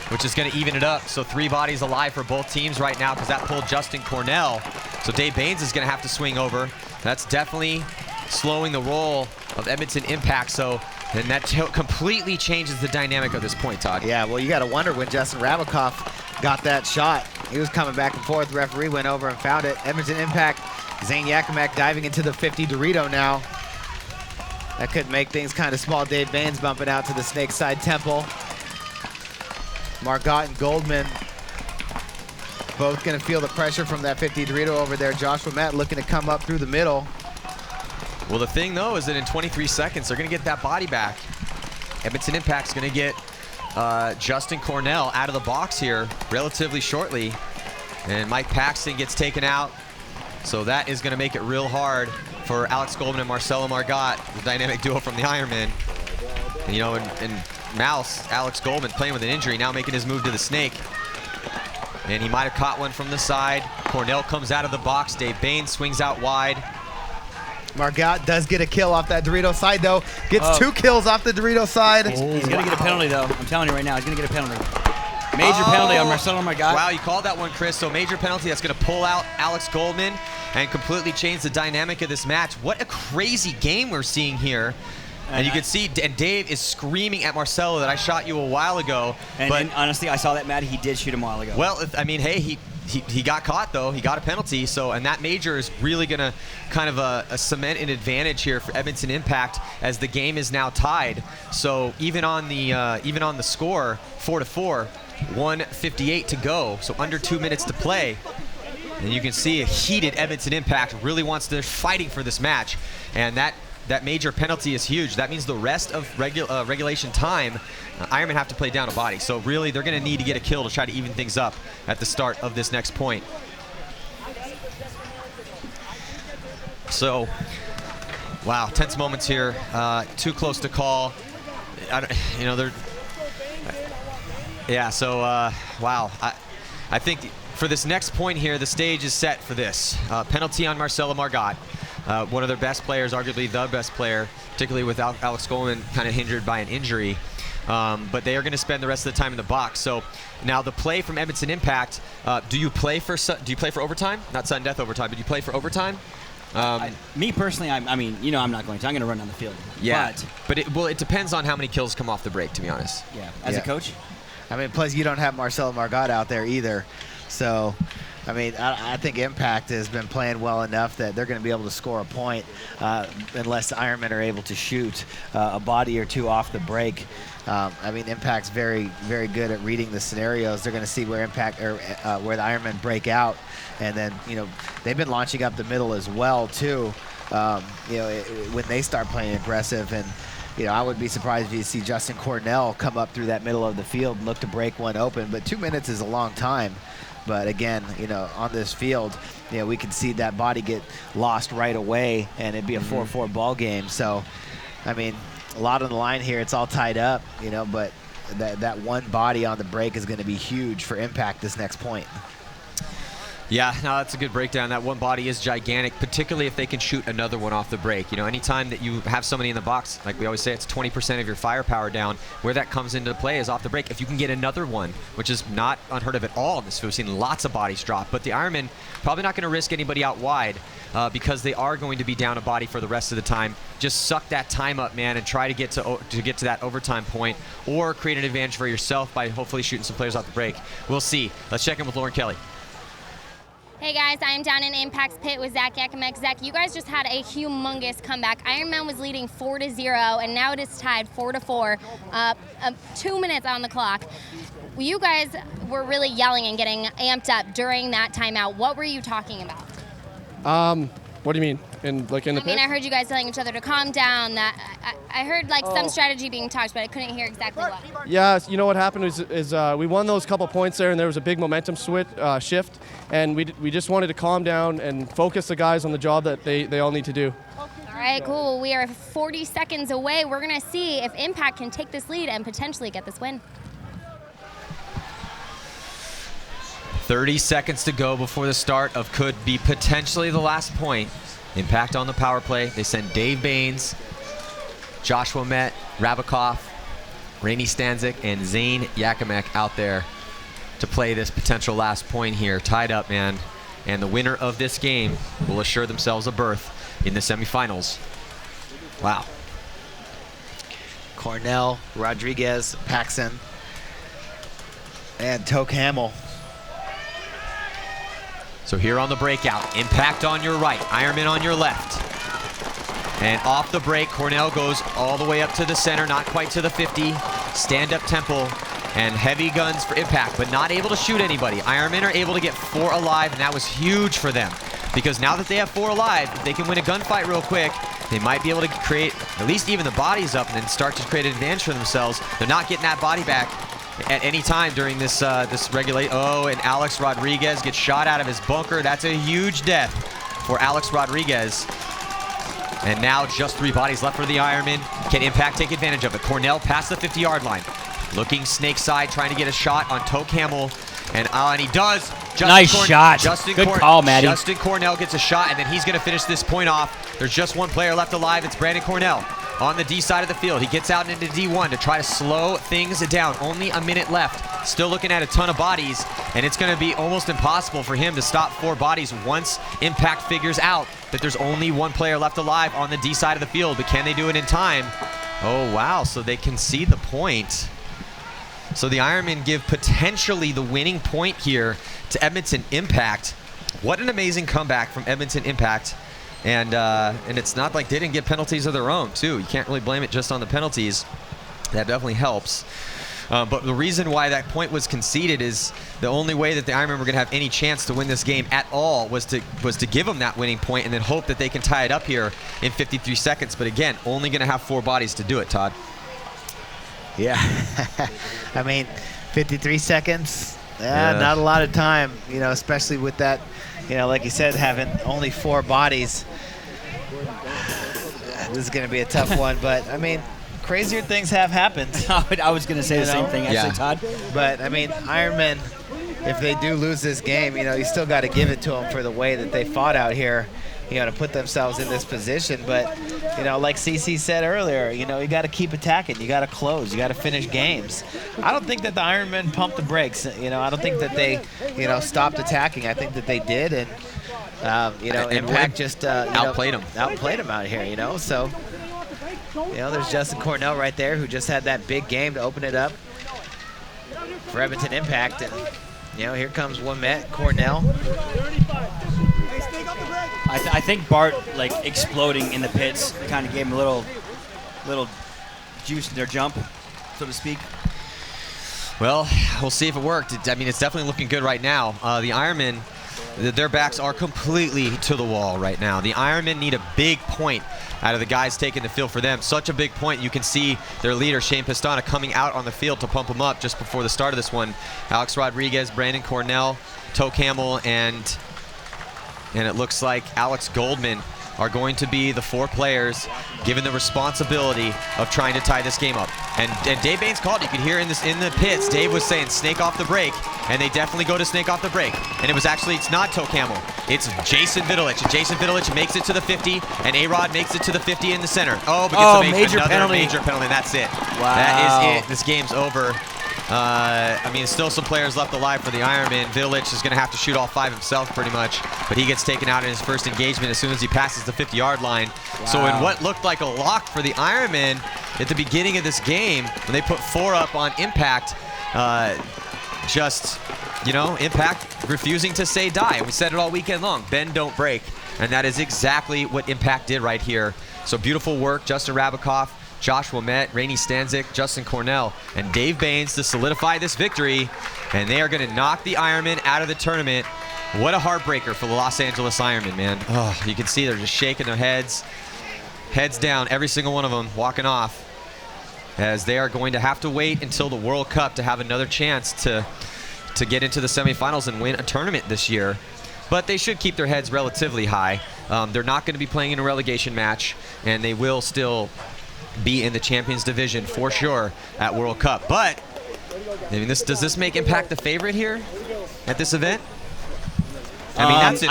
Which is going to even it up. So 3 bodies alive for both teams right now because that pulled Justin Cornell. So Dave Baines is going to have to swing over. That's definitely slowing the roll of Edmonton Impact. So then that completely changes the dynamic of this point, Todd. Yeah, well, you got to wonder when Justin Rabakoff got that shot. He was coming back and forth. The referee went over and found it. Edmonton Impact, Zane Yakimek diving into the 50 Dorito now. That could make things kind of small. Dave Baines bumping out to the snake side temple. Margot and Goldman both going to feel the pressure from that 50 Dorito over there. Josh Wilmette looking to come up through the middle. Well, the thing, though, is that in 23 seconds, they're going to get that body back. Edmonton Impact's going to get Justin Cornell out of the box here relatively shortly. And Mike Paxton gets taken out. So that is going to make it real hard for Alex Goldman and Marcelo Margot, the dynamic duo from the Ironmen. And, you know, and Mouse, Alex Goldman, playing with an injury, now making his move to the snake. And he might have caught one from the side. Cornell comes out of the box. Dave Bain swings out wide. Margot does get a kill off that Dorito side, though. Gets 2 kills off the Dorito side. He's going to get a penalty, though. I'm telling you right now, he's going to get a penalty. Major penalty on Marcelo Margot. Wow, you called that one, Chris. So major penalty that's going to pull out Alex Goldman and completely change the dynamic of this match. What a crazy game we're seeing here. And you can see, and Dave is screaming at Marcelo that I shot you a while ago. And honestly, I saw that, Matt. He did shoot him a while ago. Well, I mean, hey, he got caught, though. He got a penalty. So, and that major is really going to kind of cement an advantage here for Edmonton Impact as the game is now tied. So even on the score, 4-4, 1:58 to go. So under 2 minutes to play. And you can see a heated Edmonton Impact really wants to, they're fighting for this match. And that major penalty is huge. That means the rest of regulation time, Ironmen have to play down a body. So really, they're going to need to get a kill to try to even things up at the start of this next point. So, wow, tense moments here. Too close to call. Yeah, so, wow. I think for this next point here, the stage is set for this. Penalty on Marcelo Margot. One of their best players, arguably the best player, particularly with Alex Goldman kind of hindered by an injury. But they are going to spend the rest of the time in the box. So now the play from Edmonton Impact, do you play for overtime? Not sudden death overtime, but do you play for overtime? Me personally, I mean, you know, I'm not going to. I'm going to run down the field. Yeah, but it depends on how many kills come off the break, to be honest. Yeah, as a coach? I mean, plus you don't have Marcelo Margot out there either. So, I mean, I think Impact has been playing well enough that they're going to be able to score a point unless the Ironmen are able to shoot a body or two off the break. I mean, Impact's very, very good at reading the scenarios. They're going to see where where the Ironmen break out, and then they've been launching up the middle as well too. When they start playing aggressive, and I would be surprised if you see Justin Cornell come up through that middle of the field and look to break one open. But 2 minutes is a long time. But again, on this field, we can see that body get lost right away, and it'd be a 4-4 ball game. So, I mean, a lot on the line here. It's all tied up, but that one body on the break is going to be huge for Impact this next point. Yeah, no, that's a good breakdown. That one body is gigantic, particularly if they can shoot another one off the break. Anytime that you have somebody in the box, like we always say, it's 20% of your firepower down. Where that comes into play is off the break. If you can get another one, which is not unheard of at all in this field. We've seen lots of bodies drop, but the Ironmen probably not going to risk anybody out wide because they are going to be down a body for the rest of the time. Just suck that time up, man, and try to get to that overtime point, or create an advantage for yourself by hopefully shooting some players off the break. We'll see. Let's check in with Lauren Kelly. Hey guys, I am down in Impact's pit with Zach Yakimek. Zach, you guys just had a humongous comeback. Ironman was leading 4-0, and now it is tied 4-4. 2 minutes on the clock. You guys were really yelling and getting amped up during that timeout. What were you talking about? What do you mean? In the pit? I heard you guys telling each other to calm down. I heard some strategy being talked, but I couldn't hear exactly what. Yeah, what happened is we won those couple points there, and there was a big momentum shift, and we just wanted to calm down and focus the guys on the job that they all need to do. All right, cool. We are 40 seconds away. We're going to see if Impact can take this lead and potentially get this win. 30 seconds to go before the start of could be potentially the last point. Impact on the power play. They send Dave Baines, Joshua Met, Rabikoff, Rainey Stanzik, and Zane Yakimek out there to play this potential last point here. Tied up, man. And the winner of this game will assure themselves a berth in the semifinals. Wow. Cornell, Rodriguez, Paxson, and Toke Hamill. So here on the breakout, Impact on your right, Ironmen on your left. And off the break, Cornell goes all the way up to the center, not quite to the 50. Stand-up temple and heavy guns for Impact, but not able to shoot anybody. Ironmen are able to get 4 alive, and that was huge for them. Because now that they have 4 alive, if they can win a gunfight real quick, they might be able to create, at least even the bodies up, and then start to create an advantage for themselves. They're not getting that body back at any time during this regulate. Oh, and Alex Rodriguez gets shot out of his bunker. That's a huge death for Alex Rodriguez. And now just 3 bodies left for the Ironmen. Can Impact take advantage of it? Cornell past the 50-yard line. Looking snake side, trying to get a shot on Toe Camel. And he does. Nice shot. Good call, Maddie. Justin Cornell gets a shot, and then he's going to finish this point off. There's just 1 player left alive. It's Brandon Cornell on the D side of the field. He gets out into D1 to try to slow things down. Only a minute left. Still looking at a ton of bodies, and it's going to be almost impossible for him to stop 4 bodies once Impact figures out that there's only 1 player left alive on the D side of the field. But can they do it in time? Oh, wow. So they concede the point. So the Ironmen give potentially the winning point here to Edmonton Impact. What an amazing comeback from Edmonton Impact. And it's not like they didn't get penalties of their own, too. You can't really blame it just on the penalties. That definitely helps. But the reason why that point was conceded is the only way that the Ironmen were going to have any chance to win this game at all was to give them that winning point and then hope that they can tie it up here in 53 seconds. But again, only going to have 4 bodies to do it, Todd. Yeah. I mean, 53 seconds, not a lot of time, you know, especially with that, you know, like you said, having only 4 bodies. This is going to be a tough one, but, I mean, crazier things have happened. I was going to say the same thing, actually, Todd. But, I mean, Ironmen, if they do lose this game, you know, you still got to give it to them for the way that they fought out here, you know, to put themselves in this position. But, you know, like CC said earlier, you know, you got to keep attacking. You got to close. You got to finish games. I don't think that the Ironmen pumped the brakes. You know, I don't think that they, you know, stopped attacking. I think that they did. And, you know, Impact just outplayed them. Outplayed them out here, you know. So, you know, there's Justin Cornell right there who just had that big game to open it up for Edmonton Impact. And, you know, here comes Wimette Cornell. I think Bart, like, exploding in the pits kind of gave him a little juice in their jump, so to speak. Well, we'll see if it worked. I mean, it's definitely looking good right now. The Ironmen, their backs are completely to the wall right now. The Ironmen need a big point out of the guys taking the field for them. Such a big point. You can see their leader, Shane Pistana, coming out on the field to pump them up just before the start of this one. Alex Rodriguez, Brandon Cornell, Toe Camel, and it looks like Alex Goldman are going to be the 4 players given the responsibility of trying to tie this game up. And Dave Baines called. You could hear in the pits, Dave was saying snake off the break, and they definitely go to snake off the break. And it was actually, it's not Toe Camel, it's Jason Vidulich. And Jason Vidulich makes it to the 50, and A-Rod makes it to the 50 in the center. Oh, but gets another major penalty. That's it. Wow. That is it. This game's over. I mean, still some players left alive for the Ironmen. Vidulich is going to have to shoot all 5 himself pretty much, but he gets taken out in his first engagement as soon as he passes the 50-yard line. Wow. So in what looked like a lock for the Ironmen at the beginning of this game, when they put 4 up on Impact, just, you know, Impact refusing to say die. We said it all weekend long, bend, don't break, and that is exactly what Impact did right here. So beautiful work, Justin Rabikoff, Josh Wimette, Rainey Stanzik, Justin Cornell, and Dave Baines to solidify this victory. And they are going to knock the Ironmen out of the tournament. What a heartbreaker for the Los Angeles Ironmen, man. Oh, you can see they're just shaking their heads. Heads down, every single one of them walking off, as they are going to have to wait until the World Cup to have another chance to get into the semifinals and win a tournament this year. But they should keep their heads relatively high. They're not going to be playing in a relegation match, and they will still be in the Champions Division for sure at World Cup. But I mean, does this make Impact the favorite here at this event? I mean,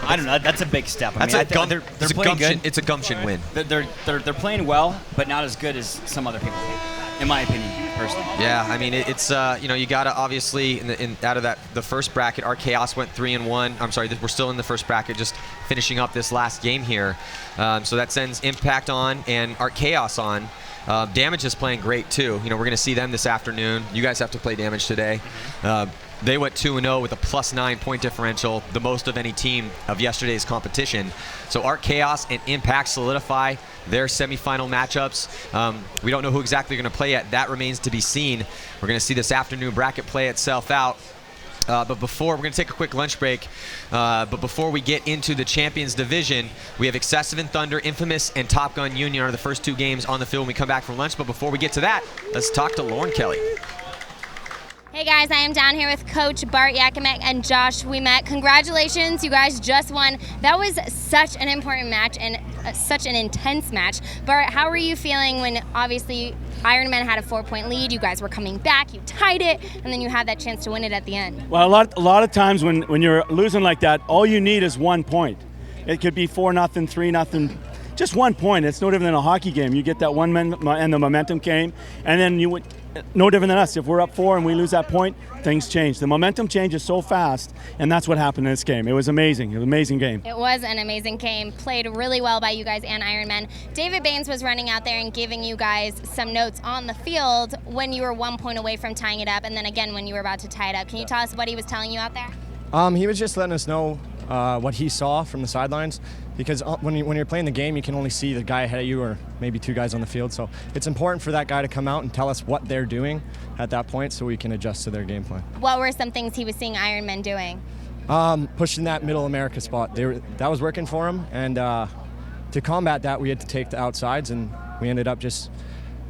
I don't know. That's a big step. They're playing good. It's a gumption win. They're playing well, but not as good as some other people, in my opinion, personally. Yeah, I mean, it's you know, you gotta obviously out of the first bracket, our Chaos went 3-1. I'm sorry, we're still in the first bracket, just finishing up this last game here. So that sends Impact on and our Chaos on. Damage is playing great too. You know, we're gonna see them this afternoon. You guys have to play Damage today. They went 2-0 with a +9 point differential, the most of any team of yesterday's competition. So Art Chaos and Impact solidify their semifinal matchups. We don't know who exactly they're going to play yet. That remains to be seen. We're going to see this afternoon bracket play itself out. But before, we're going to take a quick lunch break. But before we get into the Champions Division, we have Excessive and Thunder, Infamous, and Top Gun Union are the first 2 games on the field when we come back from lunch. But before we get to that, let's talk to Lauren Kelly. Hey guys, I am down here with Coach Bart Yakimek and Josh Ouimet. Congratulations, you guys just won. That was such an important match and such an intense match. Bart, how were you feeling when obviously Ironmen had a 4-point lead, you guys were coming back, you tied it, and then you had that chance to win it at the end? Well, a lot of times when you're losing like that, all you need is 1 point. It could be 4-0, 3-0. Just 1 point. It's no different than a hockey game. You get that one and the momentum came, and then you would. No different than us. If we're up 4 and we lose that point, things change. The momentum changes so fast, and that's what happened in this game. It was amazing. It was an amazing game. It was an amazing game. Played really well by you guys and Ironmen. David Baines was running out there and giving you guys some notes on the field when you were 1 point away from tying it up, and then again when you were about to tie it up. Can you tell us what he was telling you out there? He was just letting us know what he saw from the sidelines, because when you're playing the game, you can only see the guy ahead of you or maybe 2 guys on the field. So it's important for that guy to come out and tell us what they're doing at that point so we can adjust to their game plan. What were some things he was seeing Ironmen doing? Pushing that middle America spot. That was working for him, and to combat that, we had to take the outsides, and we ended up just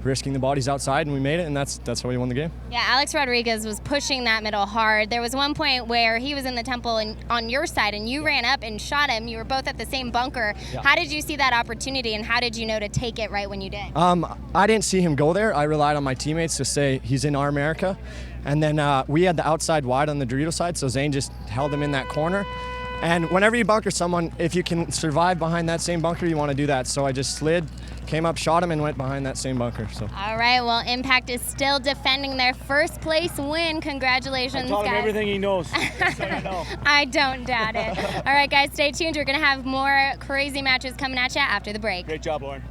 risking the bodies outside, and we made it, and that's how we won the game. Yeah, Alex Rodriguez was pushing that middle hard. There was one point where he was in the temple and on your side, and you ran up and shot him. You were both at the same bunker. Yeah. How did you see that opportunity, and how did you know to take it right when you did? I didn't see him go there. I relied on my teammates to say he's in our America, and then we had the outside wide on the Dorito side, so Zane just held him in that corner. And whenever you bunker someone, if you can survive behind that same bunker, you want to do that. So I just slid, came up, shot him, and went behind that same bunker. So. All right, well, Impact is still defending their first place win. Congratulations, I taught him guys. everything he knows. So you know. I don't doubt it. All right, guys, stay tuned. We're going to have more crazy matches coming at you after the break. Great job, Lauren.